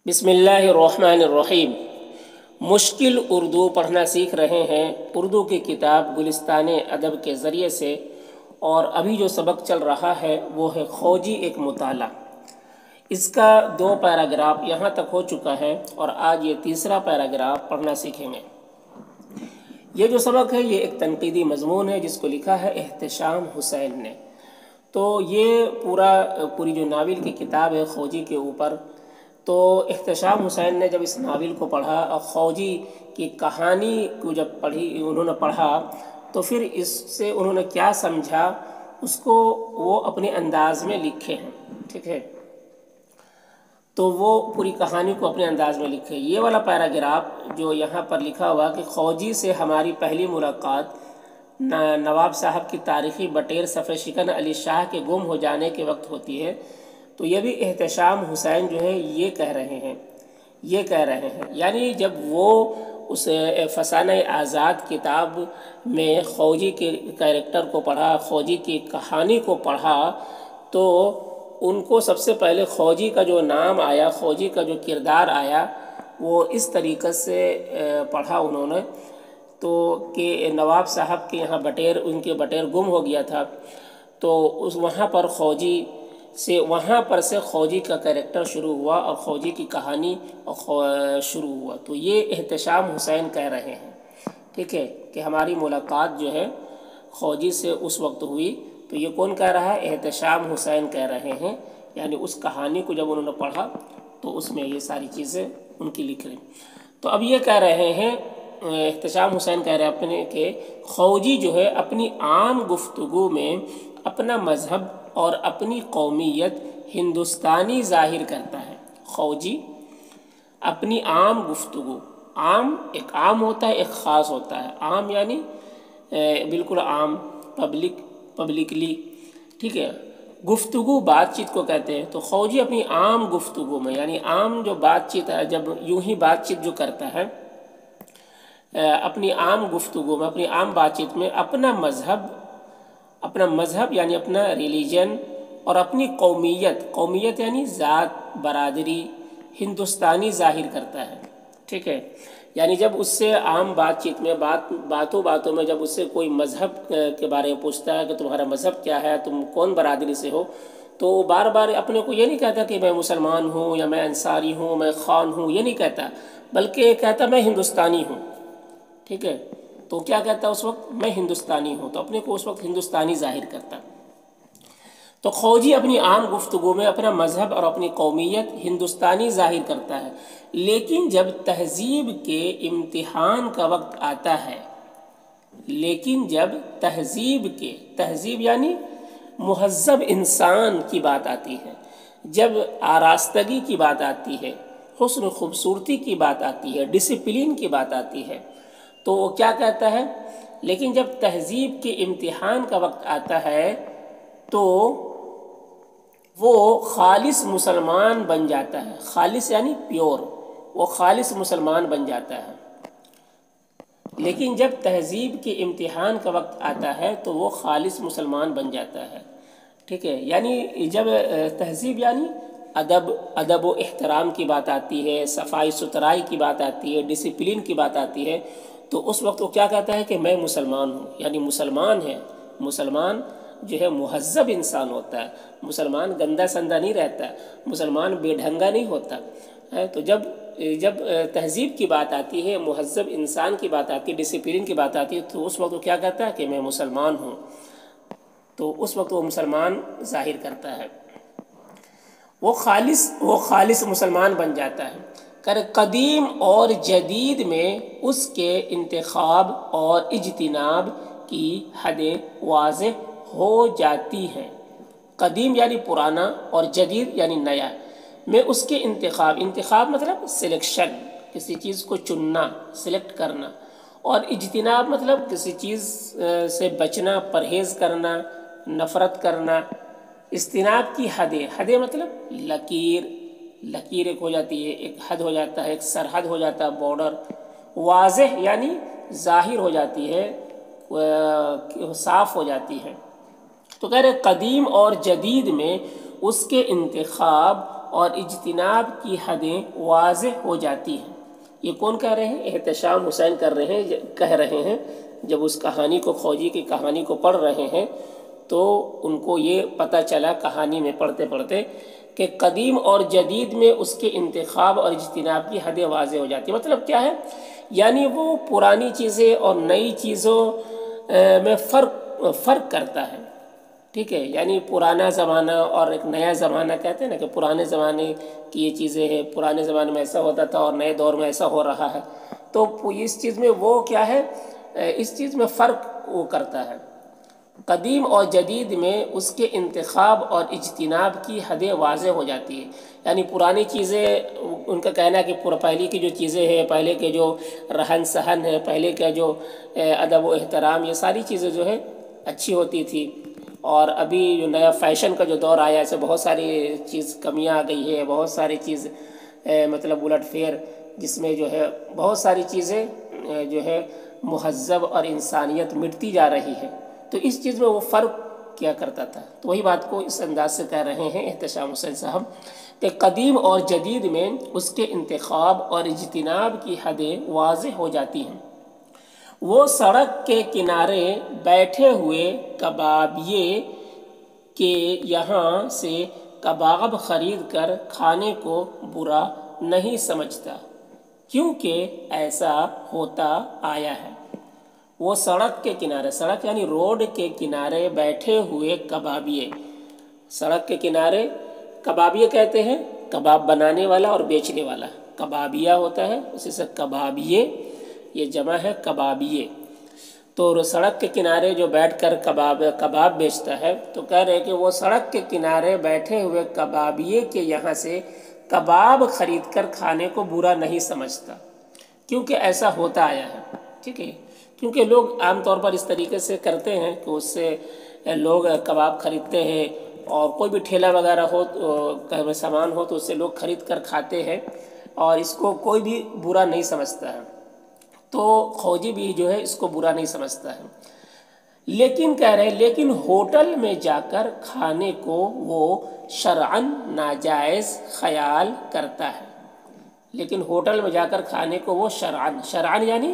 بسم اللہ الرحمن الرحیم۔ مشکل اردو پڑھنا سیکھ رہے ہیں اردو کی کتاب گلستان ادب کے ذریعے سے، اور ابھی جو سبق چل رہا ہے وہ ہے خوجی ایک مطالعہ۔ اس کا 2 پیراگراف یہاں تک ہو چکا ہے اور آج یہ تیسرا پیراگراف پڑھنا سیکھیں گے۔ یہ جو سبق ہے یہ ایک تنقیدی مضمون ہے جس کو لکھا ہے احتشام حسین نے۔ تو یہ پوری جو ناول کی کتاب ہے خوجی کے اوپر، تو احتشام حسین نے جب اس ناول کو پڑھا اور خوجی کی کہانی کو جب انہوں نے پڑھا تو پھر اس سے انہوں نے کیا سمجھا اس کو وہ اپنے انداز میں لکھے ہیں، ٹھیک ہے۔ تو وہ پوری کہانی کو اپنے انداز میں لکھے۔ یہ والا پیراگراف جو یہاں پر لکھا ہوا کہ خوجی سے ہماری پہلی ملاقات نواب صاحب کی تاریخی بٹیر صفِ شکن علی شاہ کے گم ہو جانے کے وقت ہوتی ہے، تو یہ بھی احتشام حسین جو ہے یہ کہہ رہے ہیں یعنی جب وہ اس فسانہ آزاد کتاب میں خوجی کے کیریکٹر کو پڑھا، خوجی کی کہانی کو پڑھا، تو ان کو سب سے پہلے خوجی کا جو نام آیا، خوجی کا جو کردار آیا، وہ اس طریقے سے پڑھا انہوں نے تو کہ نواب صاحب کے یہاں ان کے بٹیر گم ہو گیا تھا، تو وہاں پر سے خوجی کا کیریکٹر شروع ہوا اور خوجی کی کہانی شروع ہوا۔ تو یہ احتشام حسین کہہ رہے ہیں، ٹھیک ہے، کہ ہماری ملاقات جو ہے خوجی سے اس وقت ہوئی۔ تو یہ کون کہہ رہا ہے؟ احتشام حسین کہہ رہے ہیں، یعنی اس کہانی کو جب انہوں نے پڑھا تو اس میں یہ ساری چیزیں ان کی لکھ رہی۔ تو اب یہ کہہ رہے ہیں، احتشام حسین کہہ رہے ہیں اپنے کہ خوجی جو ہے اپنی عام گفتگو میں اپنا مذہب اور اپنی قومیت ہندوستانی ظاہر کرتا ہے۔ خوجی اپنی عام گفتگو، ایک عام ہوتا ہے، ایک خاص ہوتا ہے۔ عام یعنی بالکل عام، پبلکلی، ٹھیک ہے۔ گفتگو بات چیت کو کہتے ہیں۔ تو خوجی اپنی عام گفتگو میں، یعنی عام جو بات چیت ہے، جب یوں ہی بات چیت جو کرتا ہے اپنی عام گفتگو میں، اپنی عام بات چیت میں اپنا مذہب یعنی اپنا ریلیجن اور اپنی قومیت یعنی ذات، برادری، ہندوستانی ظاہر کرتا ہے، ٹھیک ہے۔ یعنی جب اس سے عام بات چیت میں باتوں میں جب اس سے کوئی مذہب کے بارے میں پوچھتا ہے کہ تمہارا مذہب کیا ہے، تم کون برادری سے ہو، تو وہ بار بار اپنے کو یہ نہیں کہتا کہ میں مسلمان ہوں یا میں انصاری ہوں، میں خان ہوں، یہ نہیں کہتا، بلکہ کہتا میں ہندوستانی ہوں، ٹھیک ہے۔ تو کیا کہتا اس وقت؟ میں ہندوستانی ہوں، تو اپنے کو اس وقت ہندوستانی ظاہر کرتا۔ تو خوجی اپنی عام گفتگو میں اپنا مذہب اور اپنی قومیت ہندوستانی ظاہر کرتا ہے، لیکن جب تہذیب کے امتحان کا وقت آتا ہے، تہذیب یعنی مہذب انسان کی بات آتی ہے، جب آراستگی کی بات آتی ہے، حسن خوبصورتی کی بات آتی ہے، ڈسپلن کی بات آتی ہے، تو وہ کیا کہتا ہے؟ لیکن جب تہذیب کے امتحان کا وقت آتا ہے تو وہ خالص مسلمان بن جاتا ہے۔ خالص یعنی پیور، وہ خالص مسلمان بن جاتا ہے۔ لیکن جب تہذیب کے امتحان کا وقت آتا ہے تو وہ خالص مسلمان بن جاتا ہے، ٹھیک ہے۔ یعنی جب تہذیب یعنی ادب و احترام کی بات آتی ہے، صفائی ستھرائی کی بات آتی ہے، ڈسپلن کی بات آتی ہے، تو اس وقت وہ کیا کہتا ہے کہ میں مسلمان ہوں، یعنی مسلمان جو ہے مہذب انسان ہوتا ہے، مسلمان گندا سندا نہیں رہتا، مسلمان بے ڈھنگا نہیں ہوتا ہے۔ تو جب تہذیب کی بات آتی ہے، مہذب انسان کی بات آتی ہے، ڈسپلن کی بات آتی ہے، تو اس وقت وہ کیا کہتا ہے کہ میں مسلمان ہوں، تو اس وقت وہ مسلمان ظاہر کرتا ہے، وہ خالص مسلمان بن جاتا ہے۔ قدیم اور جدید میں اس کے انتخاب اور اجتناب کی حدیں واضح ہو جاتی ہیں۔ قدیم یعنی پرانا اور جدید یعنی نیا میں اس کے انتخاب مطلب سلیکشن، کسی چیز کو چننا، سلیکٹ کرنا، اور اجتناب مطلب کسی چیز سے بچنا، پرہیز کرنا، نفرت کرنا۔ اجتناب کی حدیں مطلب لکیر ایک ہو جاتی ہے، ایک حد ہو جاتا ہے، ایک سرحد ہو جاتا ہے، بارڈر۔ واضح یعنی ظاہر ہو جاتی ہے، صاف ہو جاتی ہے۔ تو کہہ رہے قدیم اور جدید میں اس کے انتخاب اور اجتناب کی حدیں واضح ہو جاتی ہیں۔ یہ کون کہہ رہے ہیں؟ احتشام حسین کہہ رہے ہیں۔ جب اس کہانی کو، کھوجی کی کہانی کو پڑھ رہے ہیں تو ان کو یہ پتہ چلا کہانی میں پڑھتے پڑھتے کہ قدیم اور جدید میں اس کے انتخاب اور اجتناب کی حدیں واضح ہو جاتی ہیں۔ مطلب کیا ہے؟ یعنی وہ پرانی چیزیں اور نئی چیزوں میں فرق کرتا ہے، ٹھیک ہے؟ یعنی پرانا زمانہ اور ایک نیا زمانہ کہتے ہیں نا، کہ پرانے زمانے کی یہ چیزیں ہیں، پرانے زمانے میں ایسا ہوتا تھا اور نئے دور میں ایسا ہو رہا ہے، تو اس چیز میں وہ کیا ہے، اس چیز میں فرق وہ کرتا ہے۔ قدیم اور جدید میں اس کے انتخاب اور اجتناب کی حدیں واضح ہو جاتی ہیں۔ یعنی پرانی چیزیں، ان کا کہنا ہے کہ پہلے کی جو چیزیں ہیں، پہلے کے جو رہن سہن ہے، پہلے کا جو ادب و احترام، یہ ساری چیزیں جو ہے اچھی ہوتی تھی، اور ابھی جو نیا فیشن کا جو دور آیا، ایسے بہت ساری چیز کمیاں آ گئی ہے، بہت ساری چیز مطلب الٹ پھیر، جس میں جو ہے بہت ساری چیزیں جو ہے مہذب اور انسانیت مٹتی جا رہی ہے، تو اس چیز میں وہ فرق کیا کرتا تھا۔ تو وہی بات کو اس انداز سے کہہ رہے ہیں احتشام حسین صاحب کہ قدیم اور جدید میں اس کے انتخاب اور اجتناب کی حدیں واضح ہو جاتی ہیں۔ وہ سڑک کے کنارے بیٹھے ہوئے کبابیے کے یہاں سے کباب خرید کر کھانے کو برا نہیں سمجھتا، کیونکہ ایسا ہوتا آیا ہے۔ وہ سڑک کے کنارے، سڑک یعنی روڈ کے کنارے بیٹھے ہوئے کبابیے، سڑک کے کنارے کبابیے کہتے ہیں کباب بنانے والا اور بیچنے والا، کبابیہ ہوتا ہے، اسی سے کبابیے یہ جمع ہے کبابیے۔ تو سڑک کے کنارے جو بیٹھ کر کباب بیچتا ہے، تو کہہ رہے کہ وہ سڑک کے کنارے بیٹھے ہوئے کبابیے کے یہاں سے کباب خرید کر کھانے کو برا نہیں سمجھتا، کیونکہ ایسا ہوتا آیا ہے، ٹھیک ہے؟ کیونکہ لوگ عام طور پر اس طریقے سے کرتے ہیں کہ اس سے لوگ کباب خریدتے ہیں، اور کوئی بھی ٹھیلا وغیرہ ہو، سامان ہو، تو اس سے لوگ خرید کر کھاتے ہیں، اور اس کو کوئی بھی برا نہیں سمجھتا ہے۔ تو کھوجی بھی جو ہے اس کو برا نہیں سمجھتا ہے، لیکن کہہ رہے لیکن ہوٹل میں جا کر کھانے کو وہ شرعاً ناجائز خیال کرتا ہے۔ لیکن ہوٹل میں جا کر کھانے کو وہ شرعاً یعنی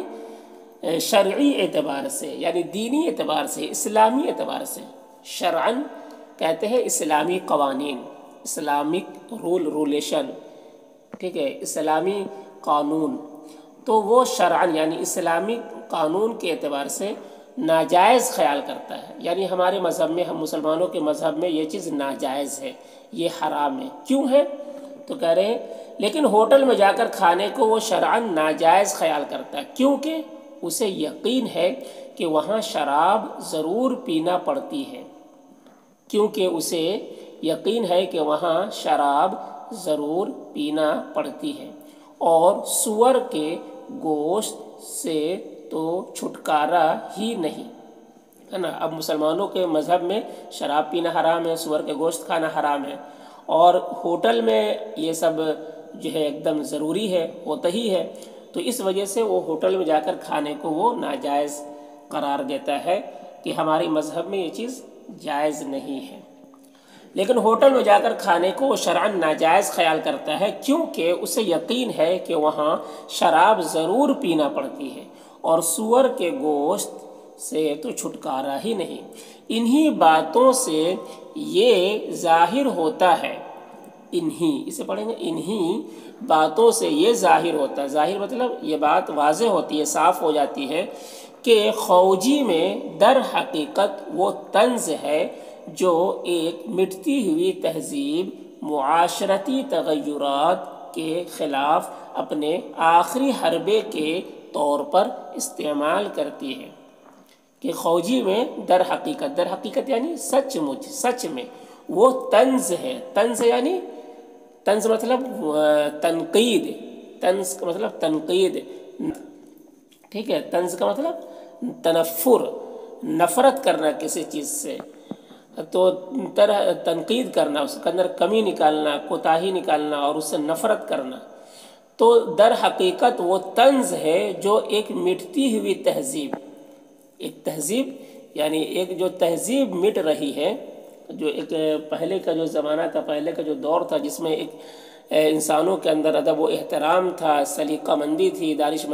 شرعی اعتبار سے، یعنی دینی اعتبار سے، اسلامی اعتبار سے، شرعاً کہتے ہیں اسلامی قوانین، اسلامک ریلیشن، ٹھیک ہے، اسلامی قانون، تو وہ شرعاً یعنی اسلامی قانون کے اعتبار سے ناجائز خیال کرتا ہے۔ یعنی ہمارے مذہب میں، ہم مسلمانوں کے مذہب میں یہ چیز ناجائز ہے، یہ حرام ہے۔ کیوں ہے؟ تو کہہ رہے ہیں لیکن ہوٹل میں جا کر کھانے کو وہ شرعاً ناجائز خیال کرتا ہے، کیونکہ اسے یقین ہے کہ وہاں شراب ضرور پینا پڑتی ہے، کیونکہ اسے یقین ہے کہ وہاں شراب ضرور پینا پڑتی ہے، اور سور کے گوشت سے تو چھٹکارا ہی نہیں ہے نا۔ اب مسلمانوں کے مذہب میں شراب پینا حرام ہے، سور کے گوشت کھانا حرام ہے، اور ہوٹل میں یہ سب جو ہے ایک دم ضروری ہے، ہوتا ہی ہے، تو اس وجہ سے وہ ہوٹل میں جا کر کھانے کو وہ ناجائز قرار دیتا ہے کہ ہمارے مذہب میں یہ چیز جائز نہیں ہے۔ لیکن ہوٹل میں جا کر کھانے کو وہ شرعاً ناجائز خیال کرتا ہے، کیونکہ اسے یقین ہے کہ وہاں شراب ضرور پینا پڑتی ہے، اور سور کے گوشت سے تو چھٹکارا ہی نہیں۔ انہی باتوں سے یہ ظاہر ہوتا ہے، اسے پڑھیں گے، انہی باتوں سے یہ ظاہر ہوتا ہے، ظاہر مطلب یہ بات واضح ہوتی ہے، صاف ہو جاتی ہے کہ کھوجی میں در حقیقت وہ طنز ہے جو ایک مٹتی ہوئی تہذیب معاشرتی تغیرات کے خلاف اپنے آخری حربے کے طور پر استعمال کرتی ہے۔ کہ کھوجی میں در حقیقت یعنی سچ میں وہ طنز ہے، طنز یعنی طنز مطلب تنقید، طنز کا مطلب تنقید، ٹھیک ہے، طنز کا مطلب تنفر، نفرت کرنا کسی چیز سے، تو تنقید کرنا، اس کے اندر کمی نکالنا، کوتاہی نکالنا اور اس سے نفرت کرنا۔ تو در حقیقت وہ طنز ہے جو ایک مٹتی ہوئی تہذیب، ایک تہذیب یعنی ایک جو تہذیب مٹ رہی ہے، جو ایک پہلے کا جو زمانہ تھا، پہلے کا جو دور تھا، جس میں ایک انسانوں کے اندر ادب و احترام تھا، سلیقہ مندی تھی، دانش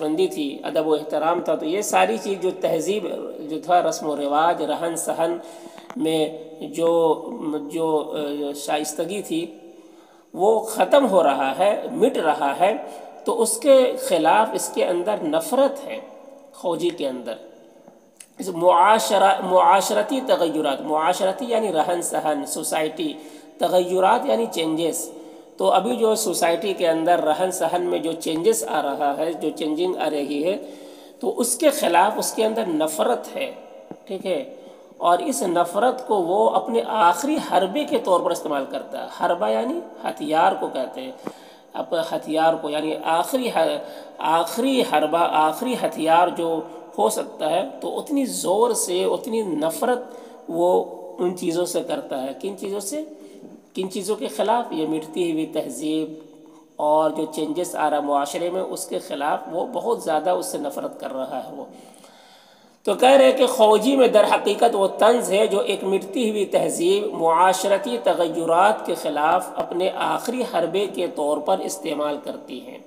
مندی تھی، ادب و احترام تھا، تو یہ ساری چیز جو تہذیب جو تھا، رسم و رواج، رہن سہن میں جو شائستگی تھی، وہ ختم ہو رہا ہے، مٹ رہا ہے۔ تو اس کے خلاف اس کے اندر نفرت ہے، خوجی کے اندر۔ معاشرتی تغیرات، معاشرتی یعنی رہن سہن، سوسائٹی، تغیرات یعنی چینجز۔ تو ابھی جو سوسائٹی کے اندر رہن سہن میں جو چینجز آ رہا ہے، جو چینجنگ آ رہی ہے، تو اس کے خلاف اس کے اندر نفرت ہے، ٹھیک ہے۔ اور اس نفرت کو وہ اپنے آخری حربے کے طور پر استعمال کرتا ہے۔ حربہ یعنی ہتھیار کو کہتے ہیں، اپنے ہتھیار کو، یعنی آخری حربہ، آخری ہتھیار جو ہو سکتا ہے، تو اتنی زور سے، اتنی نفرت وہ ان چیزوں سے کرتا ہے۔ کن چیزوں سے؟ کن چیزوں کے خلاف؟ یہ مٹتی ہوئی تہذیب اور جو چینجز آ رہا معاشرے میں، اس کے خلاف وہ بہت زیادہ اس سے نفرت کر رہا ہے وہ۔ تو کہہ رہے کہ خوجی میں در حقیقت وہ طنز ہے جو ایک مٹتی ہوئی تہذیب، معاشرتی تغیرات کے خلاف اپنے آخری حربے کے طور پر استعمال کرتی ہیں۔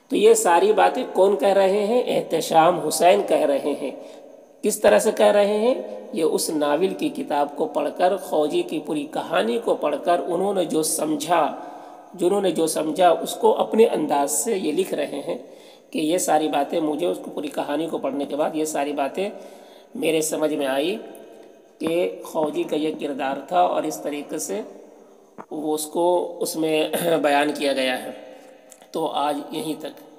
تو یہ ساری باتیں کون کہہ رہے ہیں؟ احتشام حسین کہہ رہے ہیں۔ کس طرح سے کہہ رہے ہیں؟ یہ اس ناول کی کتاب کو پڑھ کر، خوجی کی پوری کہانی کو پڑھ کر انہوں نے جو سمجھا اس کو اپنے انداز سے یہ لکھ رہے ہیں کہ یہ ساری باتیں مجھے، اس کو پوری کہانی کو پڑھنے کے بعد یہ ساری باتیں میرے سمجھ میں آئی کہ خوجی کا یہ کردار تھا، اور اس طریقے سے وہ اس کو اس میں بیان کیا گیا ہے۔ تو آج یہیں تک۔